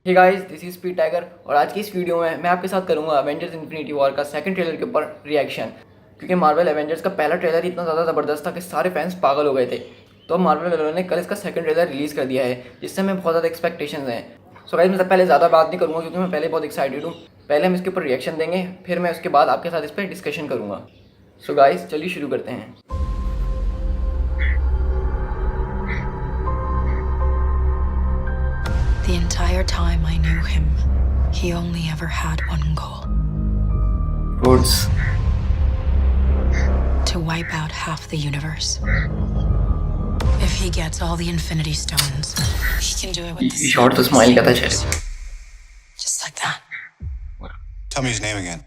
Hey guys, this is Speed Tiger और आज की इस वीडियो में मैं आपके साथ करूंगा एवेंजर्स इन्फिनिटी वॉर का सेकंड ट्रेलर के ऊपर रिएक्शन। क्योंकि मार्वल एवेंजर्स का पहला ट्रेलर इतना ज़्यादा ज़बरदस्त था कि सारे फैंस पागल हो गए थे। तो मार्वल वालों ने कल इसका सेकंड ट्रेलर रिलीज़ कर दिया है, जिससे हमें बहुत ज़्यादा एक्सपेक्टेशंस हैं। सो गाइस, मैं सबसे पहले ज़्यादा बात नहीं करूँगा क्योंकि मैं पहले बहुत एक्साइटेड हूँ। पहले हम इसके ऊपर रिएक्शन देंगे, फिर मैं उसके बाद आपके साथ इस पर डिस्कशन करूँगा। सो गाइस, चलिए शुरू करते हैं। The entire time I knew him, he only ever had one goal. Rhodes. To wipe out half the universe. If he gets all the Infinity Stones, he can do it with the Short to smile ka tha just like that. Tell me his name again.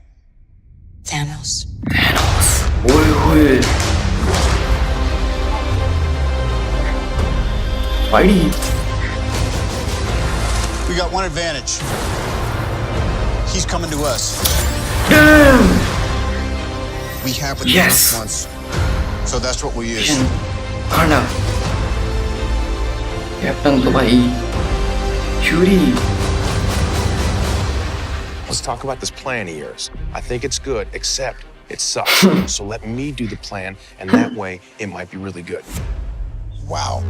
Thanos. Thanos. Oye. Spidey. We got one advantage. He's coming to us. Damn. We have what Yes. Thanos wants. So that's what we'll use. Wanda. Captain to bhai. Shuri. Let's talk about this plan of yours. I think it's good, except it sucks. So let me do the plan, and that way it might be really good. Wow.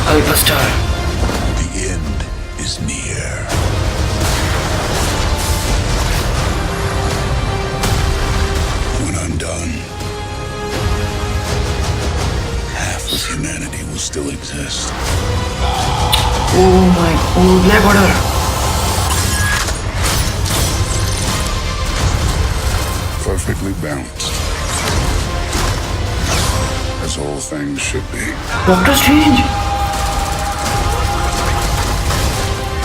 Hulkbuster. The end is near. When I'm done, half of humanity will still exist. Oh my god, Black Order. Perfectly balanced. As all things should be. Doctor Strange.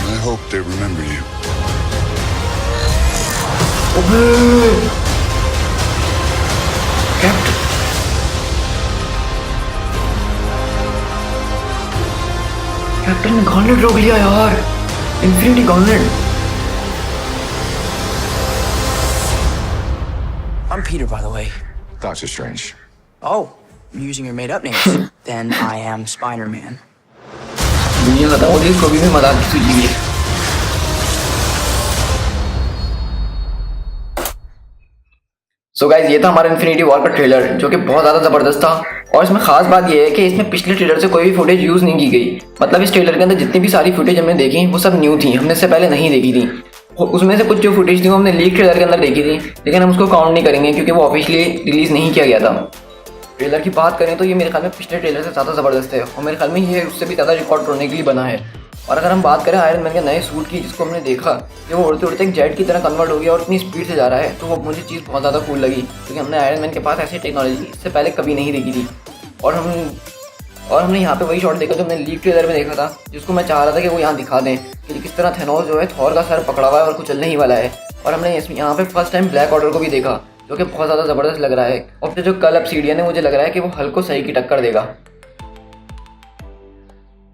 I hope they remember you. ओबे। Captain. Captain ने gauntlet रोक लिया यार। Infinity gauntlet. I'm Peter, by the way. Doctor Strange. Oh, you're using your made-up names. Then I am Spider-Man. दुनिया खत्म हो गई, इसको भी मजाक की सूझी हुई है। सो गाइज, ये था हमारा इन्फिनिटी वॉर का ट्रेलर, जो कि बहुत ज़्यादा ज़बरदस्त था। और इसमें खास बात यह है कि इसमें पिछले ट्रेलर से कोई भी फुटेज यूज़ नहीं की गई। मतलब इस ट्रेलर के अंदर जितनी भी सारी फुटेज हमने देखी वो सब न्यू थी, हमने इससे पहले नहीं देखी थी। उसमें से कुछ जो फुटेज थी वो हमने लीक ट्रेलर के अंदर देखी थी, लेकिन हम उसको काउंट नहीं करेंगे क्योंकि वो ऑफिशियली रिलीज़ नहीं किया गया था। ट्रेलर की बात करें तो ये मेरे ख्याल में पिछले ट्रेलर से ज़्यादा ज़बरदस्त है और मेरे ख्याल में ये उससे भी ज़्यादा रिकॉर्ड तोड़ने के लिए बना है। और अगर हम बात करें आयरन मैन के नए सूट की, जिसको हमने देखा कि वो उड़ते उड़ते एक जेट की तरह कन्वर्ट हो गया और इतनी स्पीड से जा रहा है, तो वो मुझे चीज़ बहुत ज़्यादा कूल लगी क्योंकि हमने आयरन मैन के पास ऐसी टेक्नोलॉजी इससे पहले कभी नहीं देखी थी। और हमने यहाँ पे वही शॉट देखा जो हमने लीक ट्रेलर में देखा था, जिसको मैं चाह रहा था कि वो यहाँ दिखा दें कि किस तरह थैनोस जो है थॉर का सर पकड़ा हुआ है और कुछ चलने ही वाला है। और हमने यहाँ पे फर्स्ट टाइम ब्लैक ऑर्डर को भी देखा, जो कि बहुत ज़्यादा ज़बरदस्त लग रहा है। और जो कल ऑब्सीडियन है, मुझे लग रहा है कि वो हल्क को सही की टक्कर देगा।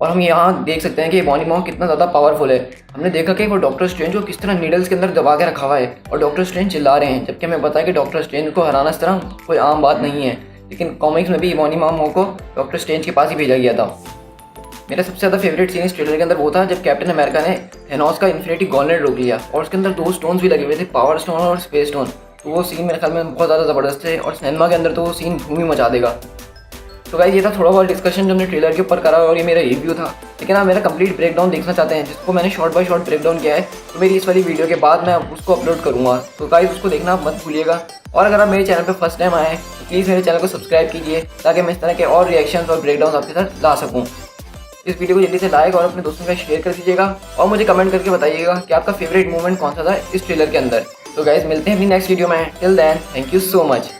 और हम यहाँ देख सकते हैं कि बॉनी मॉक कितना ज़्यादा पावरफुल है। हमने देखा कि वो डॉक्टर स्ट्रेंज को किस तरह नीडल्स के अंदर दबा के रखा हुआ है और डॉक्टर स्ट्रेंज चिल्ला रहे हैं, जबकि हमें पता है कि डॉक्टर स्ट्रेंज को हराना इस तरह कोई आम बात नहीं है। लेकिन कॉमिक्स में भी बॉनी मॉक को डॉक्टर स्ट्रेंज के पास ही भेजा गया था। मेरा सबसे ज़्यादा फेवरेट सीन इस ट्रेलर के अंदर वो था जब कैप्टन अमेरिका ने थैनोस का इन्फिनिटी गॉन्टलेट रोक लिया और उसके अंदर 2 स्टोन्स भी लगे हुए थे, पावर स्टोन और स्पेस स्टोन। तो वो सीन मेरे ख्याल में बहुत ज़्यादा ज़बरदस्त है और सिनेमा के अंदर तो वो सीन धूम ही मचा देगा। तो गाइस, ये था थोड़ा बहुत डिस्कशन जो हमने ट्रेलर के ऊपर करा और ये मेरा रिव्यू था। लेकिन आप मेरा कंप्लीट ब्रेकडाउन देखना चाहते हैं, जिसको मैंने शॉर्ट बाय शॉर्ट ब्रेकडाउन किया है, तो मेरी इस वाली वीडियो के बाद मैं उसको अपलोड करूँगा। तो गाइस, उसको देखना मत भूलिएगा। और अगर आप मेरे चैनल पर फर्स्ट टाइम आए हैं तो प्लीज़ मेरे चैनल को सब्सक्राइब कीजिए, ताकि मैं इस तरह के और रिएक्शंस और ब्रेकडाउन आपके साथ ला सकूँ। इस वीडियो को जल्दी से लाइक और अपने दोस्तों के साथ शेयर कर दीजिएगा और मुझे कमेंट करके बताइएगा कि आपका फेवरेट मोमेंट कौन सा था इस ट्रेलर के अंदर। तो गाइस, मिलते हैं अपनी नेक्स्ट वीडियो में। Till then, thank you so much.